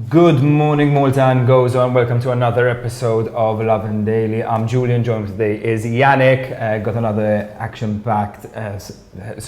Good morning, Malta and Gozo, and welcome to another episode of Lovin Daily. I'm Julian, joined today is Yannick. Got another action-packed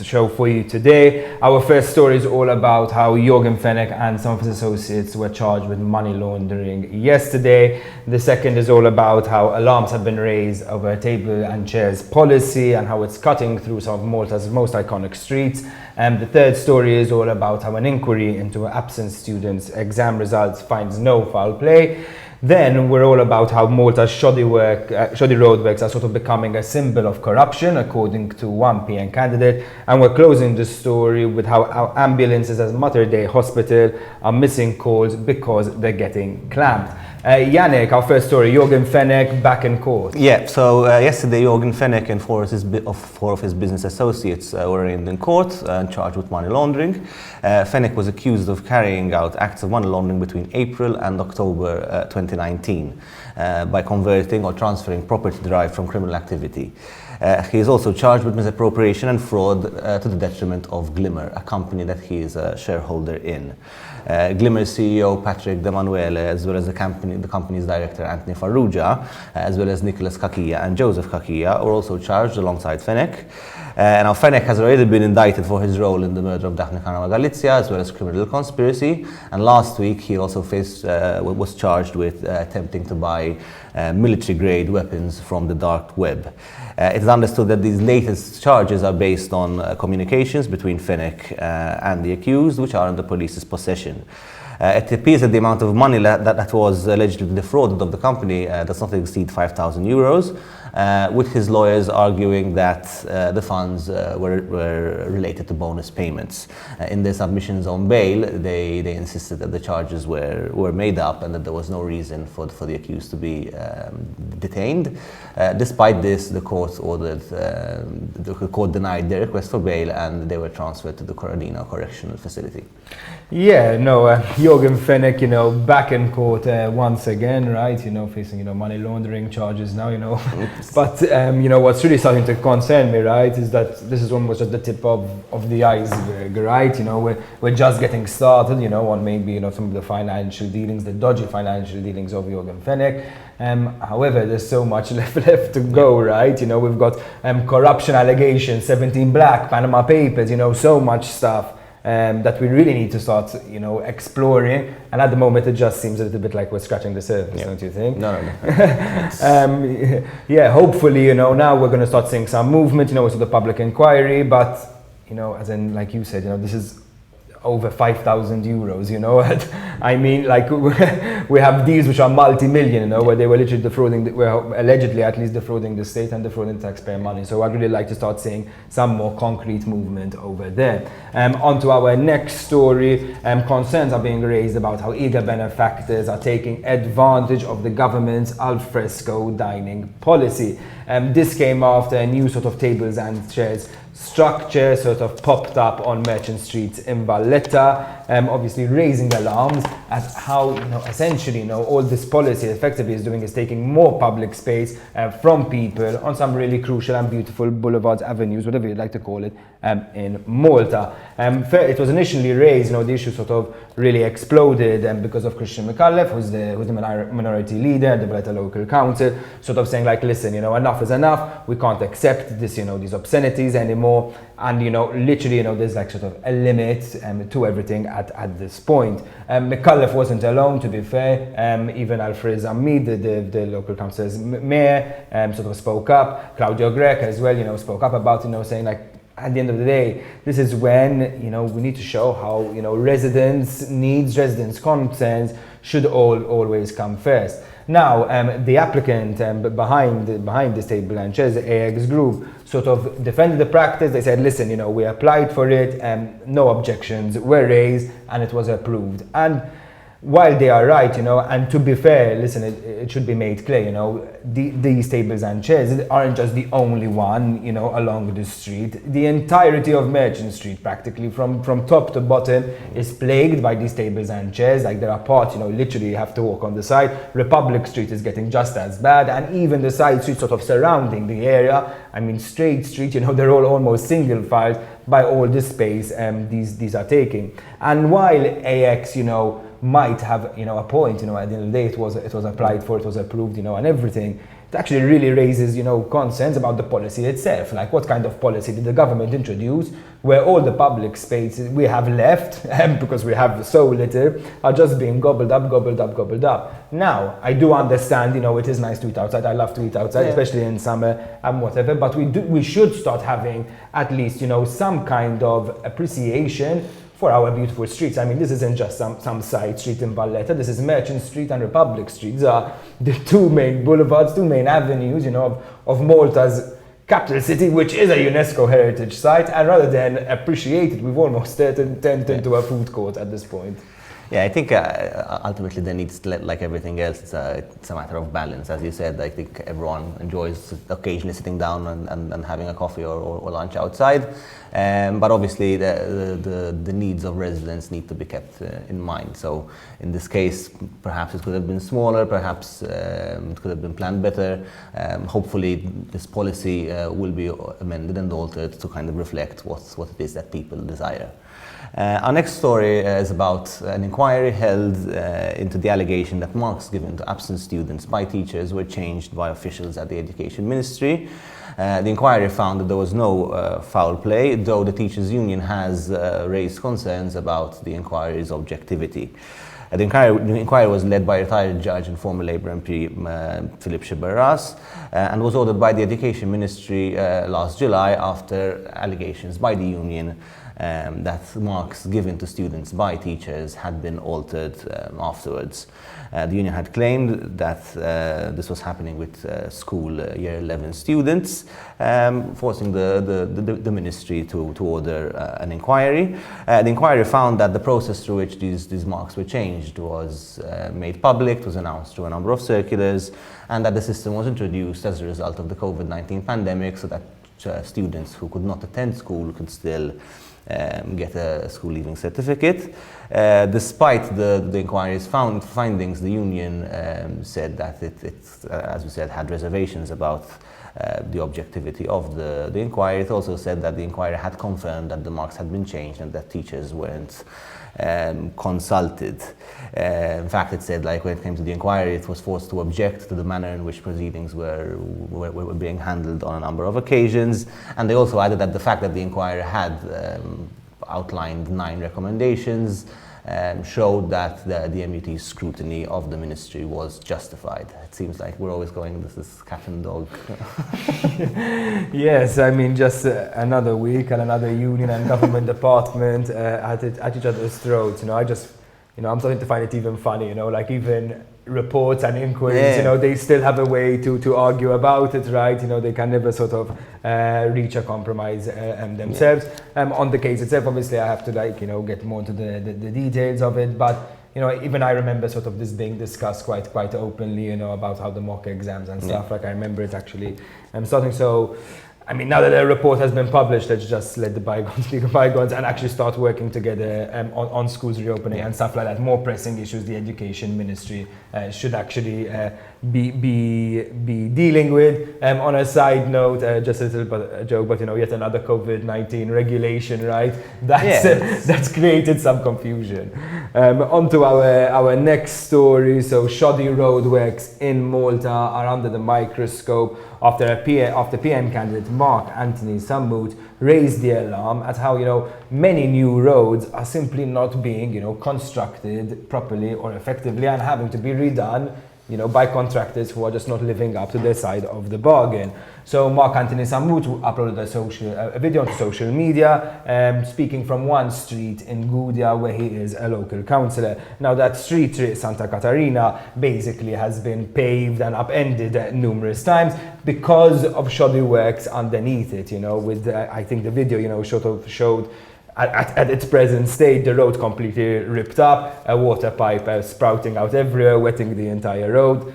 show for you today. Our first story is all about how Jorgen Fennec and some of his associates were charged with money laundering yesterday. The second is all about how alarms have been raised over table and chairs policy and how it's cutting through some of Malta's most iconic streets. The third story is all about how an inquiry into absent students' exam results finds no foul play. Then we're all about how Malta's shoddy roadworks are sort of becoming a symbol of corruption, according to one PM candidate. And we're closing the story with how ambulances at Mater Dei Hospital are missing calls because they're getting clamped. Yannick, our first story, Jorgen Fennec back in court. Yeah, so yesterday Jorgen Fennec and four of his business associates were arraigned in court and charged with money laundering. Fennec was accused of carrying out acts of money laundering between April and October 2019 by converting or transferring property derived from criminal activity. He is also charged with misappropriation and fraud to the detriment of Glimmer, a company that he is a shareholder in. Glimmer's CEO Patrick De Manuele, as well as the company's director Anthony Farrugia, as well as Nicholas Kakia and Joseph Kakia, were also charged alongside Fennec. Now Fennec has already been indicted for his role in the murder of Daphne Caruana Galizia, as well as criminal conspiracy. And last week he also was charged with attempting to buy military-grade weapons from the dark web. It is understood that these latest charges are based on communications between Fennec and the accused, which are in the police's possession. It appears that the amount of money that was allegedly defrauded of the company does not exceed 5,000 euros, with his lawyers arguing that the funds were related to bonus payments. In their submissions on bail, they insisted that the charges were made up and that there was no reason for the accused to be detained. Despite this, the court denied their request for bail and they were transferred to the Coronino Correctional Facility. Yeah, no, Jorgen Fennec, back in court once again, right? Facing, money laundering charges now, But, what's really starting to concern me, right, is that this is almost at the tip of the iceberg, right? We're just getting started, on maybe, some of the financial dealings, the dodgy financial dealings of Jorgen Fennec. However, there's so much left to go, right? We've got corruption allegations, 17 Black, Panama Papers, so much stuff. That we really need to start, exploring. And at the moment, it just seems a little bit like we're scratching the surface, don't you think? No. Yeah, hopefully, now we're going to start seeing some movement, with the public inquiry. But, as in, like you said, this is over 5,000 euros, I mean, like we have deals which are multi-million, where they were literally allegedly at least defrauding the state and defrauding taxpayer money. So I'd really like to start seeing some more concrete movement over there. On to our next story. Concerns are being raised about how eager benefactors are taking advantage of the government's alfresco dining policy. This came after a new sort of tables and chairs structure sort of popped up on Merchant Street in Valletta, obviously raising alarms at how, essentially, all this policy effectively is doing is taking more public space from people on some really crucial and beautiful boulevards, avenues, whatever you'd like to call it, in Malta. It was initially raised, the issue sort of really exploded because of Christian McAuliffe, who's the minority leader, the Valletta Local Council, sort of saying like, listen, enough is enough, we can't accept this, these obscenities anymore. And literally, there's like sort of a limit to everything at this point. McAuliffe wasn't alone, to be fair. Even Alfred Zamid, the local council's mayor, sort of spoke up. Claudio Grech as well, spoke up about, saying like, at the end of the day, this is when, we need to show how, residents' needs, residents' concerns should always come first. Now, the applicant behind this table and chairs, the AX Group, sort of defended the practice. They said, listen, we applied for it, no objections were raised, and it was approved. And while they are right, and to be fair, listen, it should be made clear, these tables and chairs aren't just the only one, along the street. The entirety of Merchant Street, practically from top to bottom, is plagued by these tables and chairs. Like there are parts, literally you have to walk on the side. Republic Street is getting just as bad, and even the side streets sort of surrounding the area. I mean, Straight Street, they're all almost single files by all the space these are taking. And while AX, might have, you know, a point, you know, at the end of the day it was applied for, it was approved, you know, and everything. It actually really raises, you know, concerns about the policy itself. Like, what kind of policy did the government introduce where all the public spaces we have left, because we have so little, are just being gobbled up. Now, I do understand, you know, it is nice to eat outside. I love to eat outside, especially in summer and whatever, but we should start having at least, you know, some kind of appreciation for our beautiful streets. I mean, this isn't just some side street in Valletta. This is Merchant Street and Republic Street. These are the two main boulevards, two main avenues, you know, of Malta's capital city, which is a UNESCO heritage site. And rather than appreciate it, we've almost turned into a food court at this point. Yeah, I think ultimately there needs, like everything else, it's a matter of balance. As you said, I think everyone enjoys occasionally sitting down and having a coffee or lunch outside. But obviously the needs of residents need to be kept in mind. So in this case, perhaps it could have been smaller, perhaps it could have been planned better. Hopefully this policy will be amended and altered to kind of reflect what it is that people desire. Our next story is about an inquiry held into the allegation that marks given to absent students by teachers were changed by officials at the Education Ministry. The inquiry found that there was no foul play, though the Teachers' Union has raised concerns about the inquiry's objectivity. The inquiry was led by retired judge and former Labour MP Philip Shibarras and was ordered by the Education Ministry last July after allegations by the union that marks given to students by teachers had been altered afterwards. The union had claimed that this was happening with school year 11 students, forcing the ministry to order an inquiry. The inquiry found that the process through which these marks were changed was made public, was announced through a number of circulars, and that the system was introduced as a result of the COVID-19 pandemic so that students who could not attend school could still get a school leaving certificate. Despite the inquiry's findings, the union said that it, as we said, had reservations about the objectivity of the inquiry. It also said that the inquiry had confirmed that the marks had been changed and that teachers weren't consulted. In fact, it said, like, when it came to the inquiry, it was forced to object to the manner in which proceedings were being handled on a number of occasions. And they also added that the fact that the inquiry had outlined 9 recommendations showed that the MUT's scrutiny of the ministry was justified. It seems like we're always going, this is cat and dog. Yes, I mean, just another week and another union and government department at each other's throats. You know, I'm starting to find it even funny, you know, like even reports and inquiries, you know, they still have a way to argue about it, right? You know, they can never sort of reach a compromise themselves. On the case itself, obviously, I have to, like, you know, get more into the details of it, but you know, even I remember sort of this being discussed quite openly, you know, about how the mock exams and stuff. Like, I remember it actually starting. So, I mean, now that the report has been published, let's just let the bygones be bygones and actually start working together on schools reopening and stuff like that. More pressing issues the Education Ministry should actually be dealing with. On a side note, just a little bit a joke, but you know, yet another COVID-19 regulation, right? That's created some confusion. On to our next story. So, shoddy roadworks in Malta are under the microscope after PM candidate Mark Anthony Sammoot raised the alarm at how, you know, many new roads are simply not being, you know, constructed properly or effectively and having to be redone, you know, by contractors who are just not living up to their side of the bargain. So Mark Anthony Sammoot uploaded a video on social media, speaking from one street in Gozo where he is a local councillor. Now that street, Santa Catarina, basically has been paved and upended numerous times because of shoddy works underneath it, you know, with I think the video, you know, showed at its present state, the road completely ripped up, a water pipe sprouting out everywhere, wetting the entire road.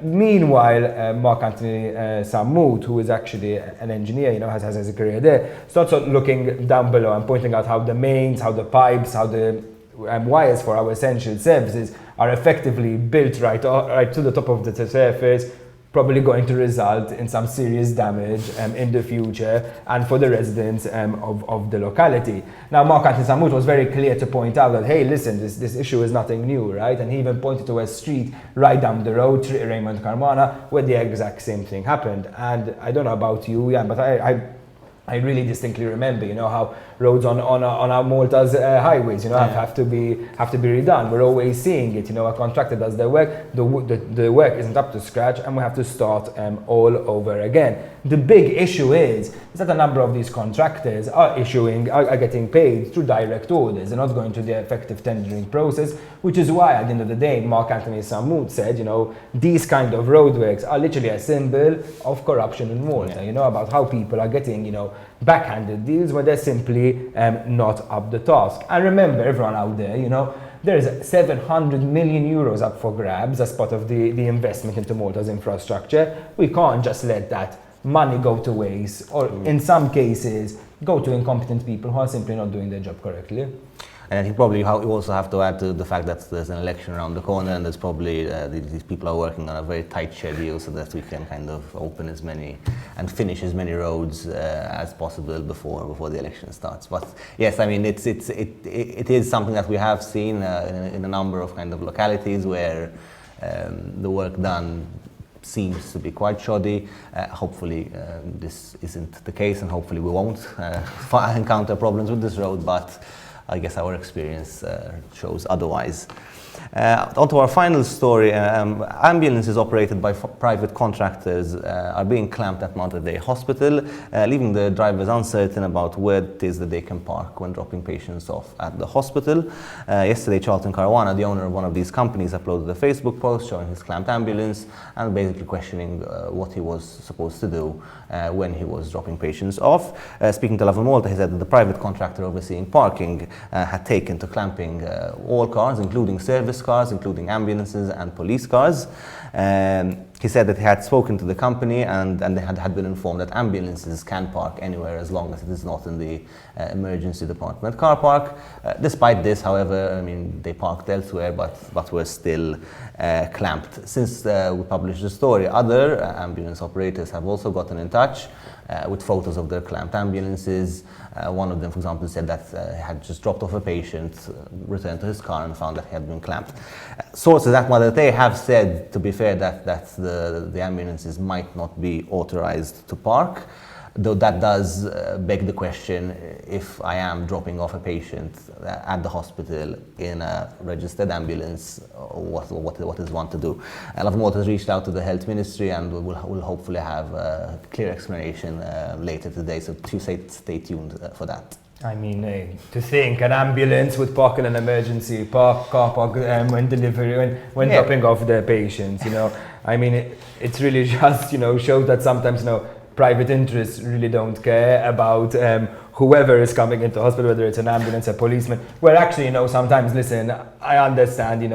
Meanwhile, Mark Anthony Sammoot, who is actually an engineer, you know, has a career there, starts looking down below and pointing out how the mains, how the pipes, how the wires for our essential services are effectively built right to the top of the surface, probably going to result in some serious damage in the future and for the residents of the locality. Now, Mark Anthony Samut was very clear to point out that, hey, listen, this issue is nothing new, right? And he even pointed to a street right down the road, Raymond Carmana, where the exact same thing happened. And I don't know about you, Jan, but I really distinctly remember, how roads on our Malta's highways, have to be redone. We're always seeing it. A contractor does their work, the work isn't up to scratch, and we have to start all over again. The big issue is that a number of these contractors are getting paid through direct orders. They're not going through the effective tendering process, which is why at the end of the day, Mark Anthony Samut said, these kind of roadworks are literally a symbol of corruption in Malta. About how people are getting, backhanded deals where they're simply not up the task. And remember, everyone out there, there's 700 million euros up for grabs as part of the investment into Malta's infrastructure. We can't just let that money go to waste, or in some cases, go to incompetent people who are simply not doing their job correctly. And I think probably you also have to add to the fact that there's an election around the corner, and there's probably these people are working on a very tight schedule so that we can kind of open as many and finish as many roads as possible before the election starts. But yes, I mean it is something that we have seen in a number of kind of localities where the work done seems to be quite shoddy. Hopefully this isn't the case, and hopefully we won't encounter problems with this road, but I guess our experience shows otherwise. On to our final story. Ambulances operated by private contractors are being clamped at Malta Day Hospital, leaving the drivers uncertain about where it is that they can park when dropping patients off at the hospital. Yesterday, Jorgen Fennec, the owner of one of these companies, uploaded a Facebook post showing his clamped ambulance and basically questioning what he was supposed to do when he was dropping patients off. Speaking to Lovin Malta, he said that the private contractor overseeing parking had taken to clamping all cars, including service cars, including ambulances and police cars. He said that he had spoken to the company and they had been informed that ambulances can park anywhere as long as it is not in the emergency department car park. Despite this, however, I mean, they parked elsewhere, but were still clamped. Since we published the story, other ambulance operators have also gotten in touch with photos of their clamped ambulances. One of them, for example, said that he had just dropped off a patient, returned to his car and found that he had been clamped. Sources at Malta Day have said, to be fair, that the ambulances might not be authorized to park, though that does beg the question, if I am dropping off a patient at the hospital in a registered ambulance, what is one to do? Lovin Malta has reached out to the Health Ministry and will hopefully have a clear explanation later today, so stay tuned for that. I mean, to think an ambulance would park in an emergency car park when dropping off their patients, I mean, it's really just, shows that sometimes, private interests really don't care about whoever is coming into hospital, whether it's an ambulance, a policeman. Where actually, sometimes, listen, I understand,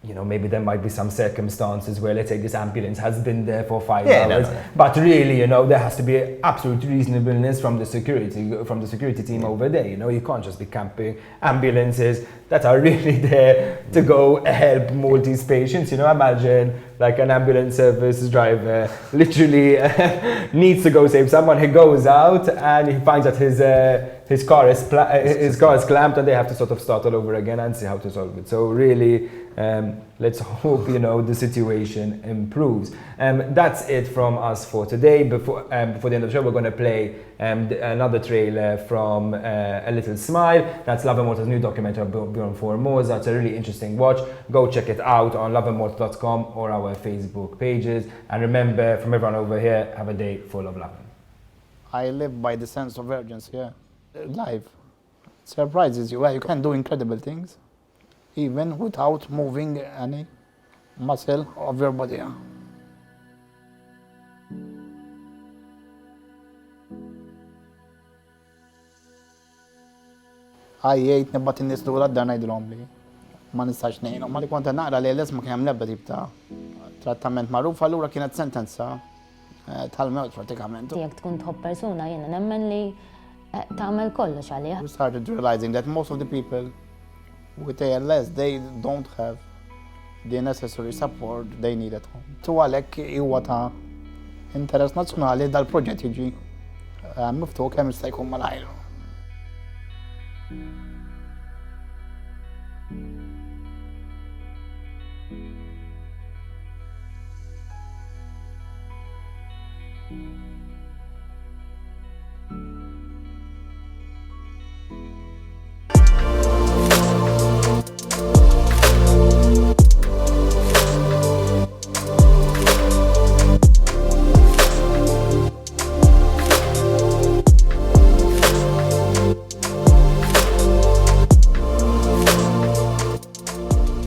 maybe there might be some circumstances where, let's say, this ambulance has been there for 5 hours, but really, there has to be absolute reasonableness from the security team over there. You can't just be camping ambulances that are really there to go help Maltese patients. Imagine like an ambulance service driver literally needs to go save someone. He goes out and he finds that his car is clamped, and they have to sort of start all over again and see how to solve it. So really, let's hope the situation improves. That's it from us for today. Before the end of the show, we're going to play another trailer from A Little Smile. That's Lovin Malta's new documentary Bjorn Formosa. It's a really interesting watch. Go check it out on lovinmalta.com or our Facebook pages. And remember, from everyone over here, have a day full of love. I live by the sense of urgency. Yeah. Life surprises you. You can do incredible things even without moving any muscle of your body. Ħajjejt nibgħat in-nies lura d-dar ngħidilhom li ma nistax ngħinhom. Ma li kont naqra li l-isma kien hemm l-ebda tip ta' trattament magħruf, allura kienet sentenza tal-mewt pratikament. Jekk tkun tħobb persuna jiena nemmen li tagħmel kollox għalih. We started realizing that most of the people with ALS, they don't have the necessary support they need at home. Tu għalhekk huwa ta' interess nazzjonali dal-proġett jiġi miftuħ kemm jista' jkun malajr.